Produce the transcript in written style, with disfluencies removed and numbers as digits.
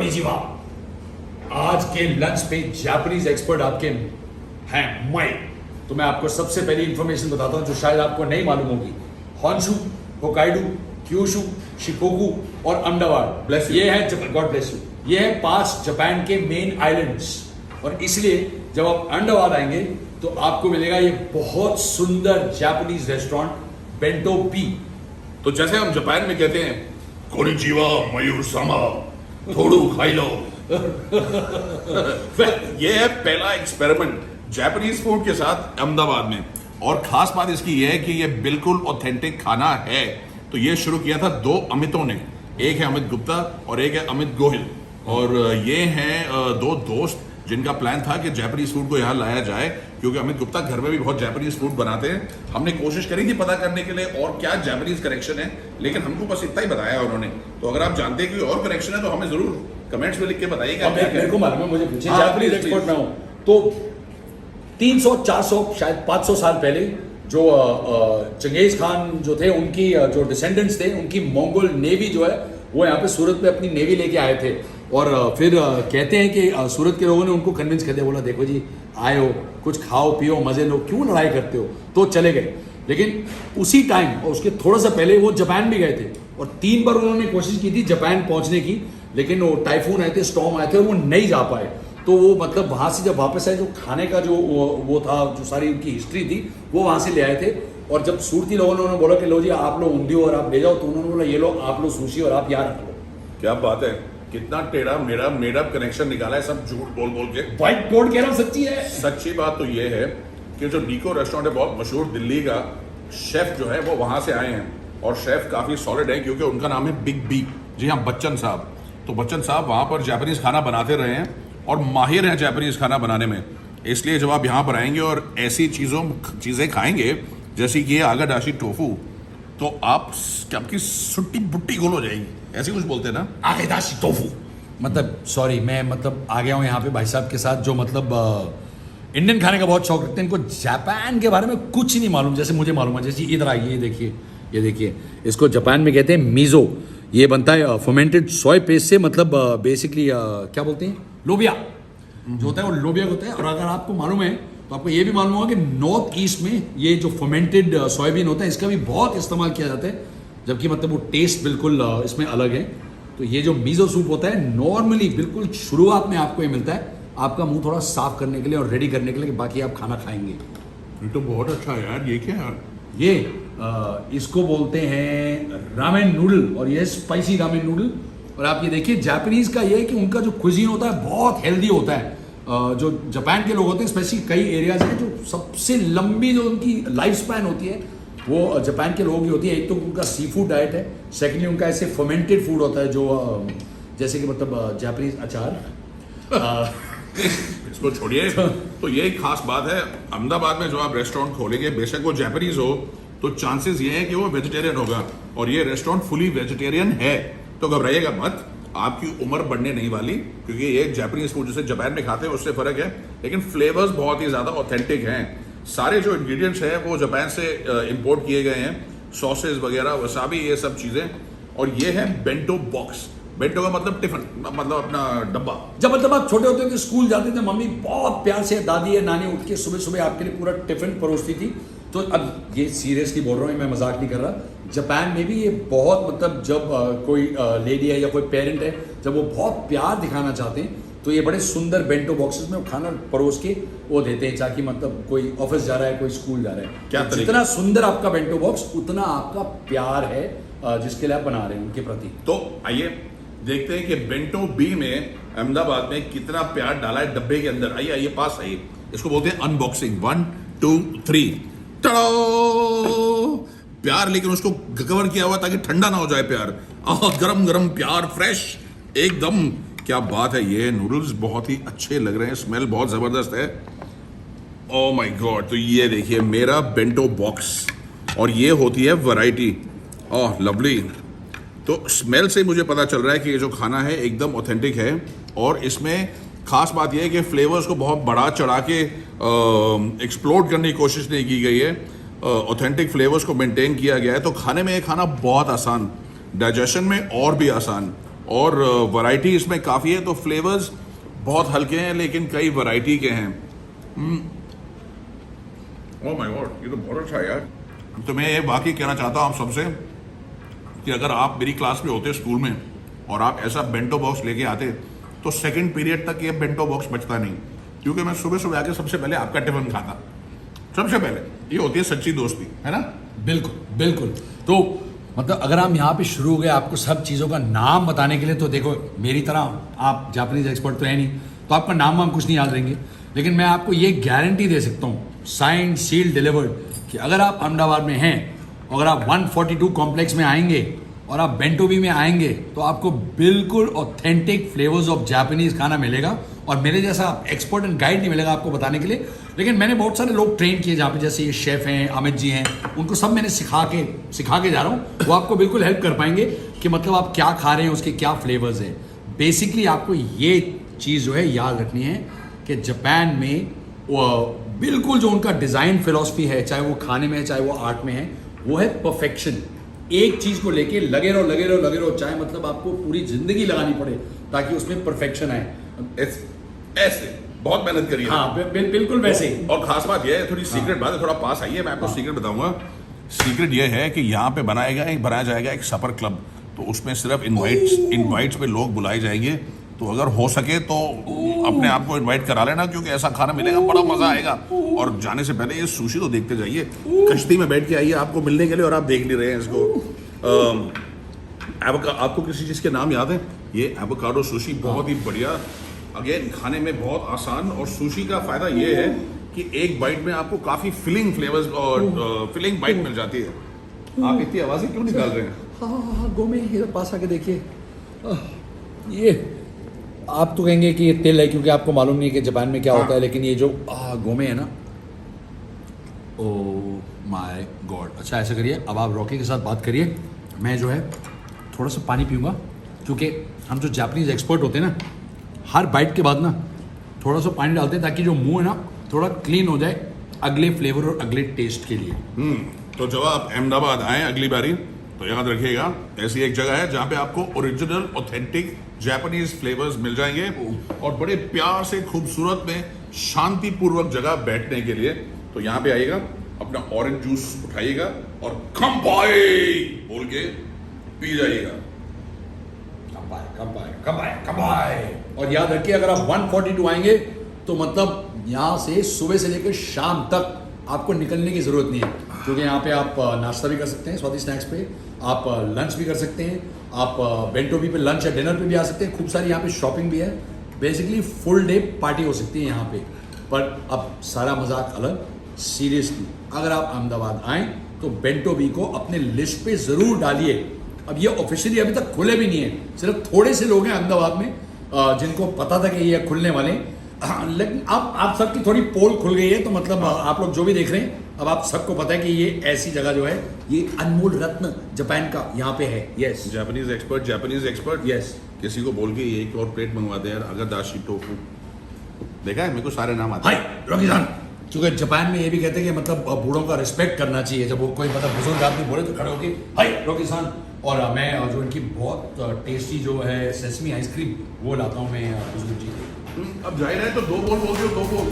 Konnichiwa. आज के lunch पे जापानीज एक्सपर्ट आपके हैं मैं। तो मैं आपको सबसे पहली इंफॉर्मेशन बताता हूं जो शायद आपको नहीं मालूम होगी। हॉन्शू, होकाइडो, क्यूशू, शिकोकू और अहमदाबाद, ये है, गॉड ब्लेस यू, ये है 5 जापान के मेन आइलैंड्स। और इसलिए जब आप अहमदाबाद आएंगे तो आपको मिलेगा ये बहुत सुंदर जापानीज रेस्टोरेंट बेंटो बी। तो जैसे हम जापान में कहते हैं कोनिचिवा मयूर सामा, थोड़ू खाई लो। ये है पहला एक्सपेरिमेंट जापानीज फूड के साथ अहमदाबाद में। और खास बात इसकी यह है कि ये बिल्कुल ऑथेंटिक खाना है। तो ये शुरू किया था 2 अमितों ने, एक है अमित गुप्ता और एक है अमित गोहिल। और ये हैं 2 दोस्त जिनका प्लान था कि जापानीज फूड को यहाँ लाया जाए, क्योंकि अमित गुप्ता घर में भी बहुत जापानीज फूड बनाते हैं। हमने कोशिश करी थी पता करने के लिए और क्या जापानीज करेक्शन है, लेकिन हमको बस इतना ही बताया उन्होंने। तो अगर आप जानते हैं कि और करेक्शन है तो हमें जरूर कमेंट्स में लिख के बताइएगा। मेरे को मालूम है, मुझे पूछे, जापानीज एक्सपर्ट मैं हूं। तो 300, 400, शायद 500 साल पहले जो चंगेज खान जो थे, उनकी जो डिसेंडेंट्स थे, उनकी मंगोल नेवी जो है वो यहाँ पे सूरत में अपनी नेवी लेके आए थे। और फिर कहते हैं कि सूरत के लोगों ने उनको कन्विंस कर दिया, बोला देखो जी आए हो, कुछ खाओ पियो मजे लो, क्यों लड़ाई करते हो, तो चले गए। लेकिन उसी टाइम और उसके थोड़ा सा पहले वो जापान भी गए थे और 3 बार उन्होंने कोशिश की थी जापान पहुंचने की, लेकिन वो टाइफून आए थे, स्टॉर्म आए थे और वो नहीं जा पाए। तो वो मतलब वहां से जब वापस आए, जो खाने का जो वो था, जो सारी उनकी हिस्ट्री थी वो वहां से ले आए थे। और जब सूरती लोगों ने उन्होंने बोला कि लो जी आप लो ऊंधियो और आप ले जाओ, तो उन्होंने बोला ये लो आप लो सुशी और आप यहाँ रख लो। क्या बात है, कितना टेढ़ा मेरा मेड अप कनेक्शन निकाला है सब झूठ बोल बोल के। व्हाइट कोट कह रहा हूं, सच्ची है। सच्ची बात तो ये है कि जो डीको रेस्टोरेंट है, बहुत मशहूर दिल्ली का, शेफ जो है वो वहां से आए हैं और शेफ काफी सॉलिड है, क्योंकि उनका नाम है बिग बी। जी हाँ, बच्चन साहब। तो बच्चन साहब वहां पर जापानीज खाना बनाते रहे हैं और माहिर हैं जापानीज खाना बनाने में। इसलिए जब आप यहाँ पर आएंगे और ऐसी चीजें खाएंगे जैसे कि ये आगाडाशी टोफू, तो आपकी सुट्टी बुट्टी गोल हो जाएगी, ऐसे कुछ बोलते हैं ना, आगाडाशी टोफू। मतलब सॉरी, मैं मतलब आ गया हूँ यहाँ पे भाई साहब के साथ जो मतलब इंडियन खाने का बहुत शौक रखते हैं। इनको जापान के बारे में कुछ नहीं मालूम, जैसे मुझे मालूम है। जैसे इधर आइए, ये देखिए, इसको जापान में कहते हैं मीजो। ये बनता है फर्मेंटेड सोय पेस्ट से, मतलब बेसिकली क्या बोलते हैं, लोबिया जो होता है वो लोबिया होता है। और अगर आपको मालूम है तो आपको ये भी मालूम होगा कि नॉर्थ ईस्ट में ये जो फर्मेंटेड सोयाबीन होता है इसका भी बहुत इस्तेमाल किया जाता है, जबकि मतलब वो टेस्ट बिल्कुल इसमें अलग है। तो ये जो मीजो सूप होता है नॉर्मली बिल्कुल शुरुआत में आपको ये मिलता है आपका मुंह थोड़ा साफ करने के लिए और रेडी करने के लिए कि बाकी आप खाना खाएंगे। ये तो बहुत अच्छा है यार। ये क्या है? ये इसको बोलते हैं रामेन नूडल, और ये स्पाइसी रामेन नूडल। और आप ये देखिए, जापानीज का ये है कि उनका जो क्विजीन होता है बहुत हेल्दी होता है। जो जापान के लोग होते हैं, स्पेशली कई एरियाज हैं जो सबसे लंबी जो उनकी लाइफ स्पैन होती है वो जापान के लोगों की होती है। एक तो उनका सी फूड डाइट है, सेकेंडली उनका ऐसे फर्मेंटेड फूड होता है जो जैसे कि मतलब जापानीज अचार। इसको छोड़िए। तो ये एक खास बात है, अहमदाबाद में जो आप रेस्टोरेंट खोलेंगे, बेशक वो जापानीज हो, तो चांसेस ये है कि वो वेजिटेरियन होगा। और ये रेस्टोरेंट फुली वेजिटेरियन है, तो घबराइएगा मत, आपकी उम्र बढ़ने नहीं वाली, क्योंकि ये जापानीज फूड जैसे जापान में खाते हैं उससे फर्क है, लेकिन फ्लेवर्स बहुत ही ज्यादा ऑथेंटिक हैं। सारे जो इंग्रेडिएंट्स हैं वो जापान से इंपोर्ट किए गए हैं, सॉसेज वगैरह, वसाबी, ये सब चीजें। और ये है बेंटो बॉक्स। बेंटो का मतलब टिफिन, मतलब अपना डब्बा। जब मतलब आप छोटे होते थे, स्कूल जाते थे, मम्मी बहुत प्यार से, दादी या नानी उठ के सुबह सुबह आपके लिए पूरा टिफिन परोसती थी। तो अब ये सीरियसली बोल रहा हूँ, मैं मजाक नहीं कर रहा, जापान में भी ये बहुत मतलब जब कोई लेडी है या कोई पेरेंट है, जब वो बहुत प्यार दिखाना चाहते हैं तो ये बड़े सुंदर बेंटो बॉक्सेस में खाना परोस के वो देते हैं, ताकि मतलब कोई ऑफिस जा रहा है, कोई स्कूल जा रहा है, क्या जितना सुंदर आपका बेंटो बॉक्स उतना आपका प्यार है जिसके लिए आप बना रहे हैं उनके प्रति। तो आइए देखते हैं कि बेंटो बी में अहमदाबाद में कितना प्यार डाला है डब्बे के अंदर। आइए आइए पास आइए, इसको बोलते हैं अनबॉक्सिंग। 1 2 3 प्यार, लेकिन उसको कवर किया हुआ ताकि ठंडा ना हो जाए प्यार। गरम गरम प्यार, फ्रेश एकदम। क्या बात है, ये नूडल्स बहुत ही अच्छे लग रहे हैं, स्मेल बहुत जबरदस्त है। Oh my God. तो ये देखिए मेरा बेंटो बॉक्स, और ये होती है वैरायटी। ओह लवली। तो स्मेल से मुझे पता चल रहा है कि ये जो खाना है एकदम ऑथेंटिक है। और इसमें खास बात यह है कि फ्लेवर्स को बहुत बढ़ा चढ़ा के एक्सप्लोर करने की कोशिश नहीं की गई है, ऑथेंटिक फ्लेवर्स को मेंटेन किया गया है। तो खाने में ये खाना बहुत आसान, डाइजेशन में और भी आसान। और वैरायटी इसमें काफ़ी है, तो फ्लेवर्स बहुत हल्के हैं लेकिन कई वैरायटी के हैं। ओह माय गॉड, ये तो बहुत अच्छा है यार। तो मैं ये वाकई कहना चाहता हूँ आप सबसे कि अगर आप मेरी क्लास में होते स्कूल में और आप ऐसा बेंटो बॉक्स लेके आते तो सेकंड पीरियड तक ये बेंटो बॉक्स बचता नहीं, क्योंकि मैं सुबह सुबह आके सबसे पहले आपका टिफिन खाता, सबसे पहले। ये होती है सच्ची दोस्ती, है ना? बिल्कुल बिल्कुल। तो मतलब अगर हम यहाँ पे शुरू हो गए आपको सब चीज़ों का नाम बताने के लिए, तो देखो मेरी तरह आप जापानीज एक्सपर्ट तो है नहीं, तो आपका नाम हम कुछ नहीं याद रहेंगे, लेकिन मैं आपको ये गारंटी दे सकता हूँ, साइंड सील डिलीवर्ड, कि अगर आप अहमदाबाद में हैं, अगर आप 142 कॉम्प्लेक्स में आएंगे और आप बेंटोबी में आएंगे, तो आपको बिल्कुल ऑथेंटिक फ्लेवर्स ऑफ जापानीज खाना मिलेगा। और मेरे जैसा एक्सपर्ट एंड गाइड नहीं मिलेगा आपको बताने के लिए, लेकिन मैंने बहुत सारे लोग ट्रेन किए जहाँ पे, जैसे ये शेफ हैं, अमित जी हैं, उनको सब मैंने सिखा के जा रहा हूँ। वो आपको बिल्कुल हेल्प कर पाएंगे कि मतलब आप क्या खा रहे हैं, उसके क्या फ्लेवर्स हैं। बेसिकली आपको ये चीज़ जो है याद रखनी है कि जापान में बिल्कुल जो उनका डिज़ाइन फिलॉसफी है, चाहे वो खाने में है चाहे वो आर्ट में है, वो है परफेक्शन। एक चीज़ को लेके लगे रहो, चाहे मतलब आपको पूरी जिंदगी लगानी पड़े ताकि उसमें परफेक्शन आए। ऐसे बहुत मेहनत करी है। हाँ बिल्कुल वैसे ही। और खास बात यह है, थोड़ी सीक्रेट बात है, थोड़ा पास आइए, मैं आपको सीक्रेट बताऊंगा। सीक्रेट यह है कि यहाँ पे बनाया जाएगा एक सपर क्लब, तो उसमें सिर्फ इनवाइट्स पे लोग बुलाए जाएंगे। तो अगर हो सके तो अपने आप को इनवाइट करा लेना, क्योंकि ऐसा खाना मिलेगा, बड़ा मजा आएगा। और जाने से पहले ये सुशी तो देखते जाइए, कश्ती में बैठ के आइए आपको मिलने के लिए, और आप देख नहीं रहे हैं इसको। आपको किसी चीज़ के नाम याद है? ये एवोकाडो सुशी, बहुत ही बढ़िया, अगेन खाने में बहुत आसान। और सुशी का फायदा ये है कि एक बाइट में आपको काफी फिलिंग फ्लेवर्स और फिलिंग बाइट मिल जाती है। आप इतनी आवाजें क्यों निकाल रहे हैं? हाँ गोमे, इधर पास आके देखिए। ये आप तो कहेंगे कि ये तिल है, क्योंकि आपको मालूम नहीं है कि जापान में क्या होता है, लेकिन ये जो गोमे है ना, ओह माय गॉड। अच्छा ऐसा करिए, अब आप रॉकी के साथ बात करिए, मैं जो है थोड़ा सा पानी पीऊँगा, क्योंकि हम जो जापानीज एक्सपर्ट होते हैं ना, हर बाइट के बाद ना थोड़ा सा पानी डालते हैं ताकि जो मुंह है ना थोड़ा क्लीन हो जाए अगले फ्लेवर और अगले टेस्ट के लिए। तो जब आप अहमदाबाद आए अगली बारी, तो याद रखिएगा, ऐसी एक जगह है जहाँ पे आपको ओरिजिनल ऑथेंटिक जापानीज फ्लेवर्स मिल जाएंगे, और बड़े प्यार से खूबसूरत में शांतिपूर्वक जगह बैठने के लिए। तो यहाँ पे आइएगा, अपना ऑरेंज जूस उठाइएगा और कंपाई बोल के पी जाइएगा। कबाय। और याद रखिए, अगर आप 142 आएंगे तो मतलब यहाँ से सुबह से लेकर शाम तक आपको निकलने की जरूरत नहीं है, क्योंकि यहाँ पे आप नाश्ता भी कर सकते हैं स्वादी स्नैक्स पे, आप लंच भी कर सकते हैं, आप बेंटोबी पे लंच या डिनर पे भी आ सकते हैं। खूब सारी यहाँ पे शॉपिंग भी है, बेसिकली फुल डे पार्टी हो सकती है यहाँ पे। पर अब सारा मजाक अलग, सीरियसली अगर आप अहमदाबाद आएँ तो बेंटोबी को अपने लिस्ट पे ज़रूर डालिए। अब ये ऑफिशियली अभी तक खुले भी नहीं है, सिर्फ थोड़े से लोग हैं अहमदाबाद में जिनको पता था कि ये खुलने वाले, लेकिन अब आप सबकी थोड़ी पोल खुल गई है, तो मतलब आप लोग जो भी देख रहे हैं, अब आप सबको पता है कि ये ऐसी जगह जो है, ये अनमोल रत्न जापान का यहाँ पे है। Yes, Japanese expert. यस, किसी को बोल के एक और प्लेट मंगवा दे यार, अगादाशी टोफू। देखा है, मेरे को सारे नाम आते हैं। रॉकी जान, क्योंकि जापान में ये भी कहते हैं कि मतलब बूढ़ों का रिस्पेक्ट करना चाहिए, जब वो कोई मतलब बुजुर्ग आदमी बोले तो खड़े होके हाय रॉकी सान। और मैं जो इनकी बहुत टेस्टी जो है सेसमी आइसक्रीम, वो लाता हूँ मैं बुजुर्ग जी। अब जाहिर है तो दो बोल बोल,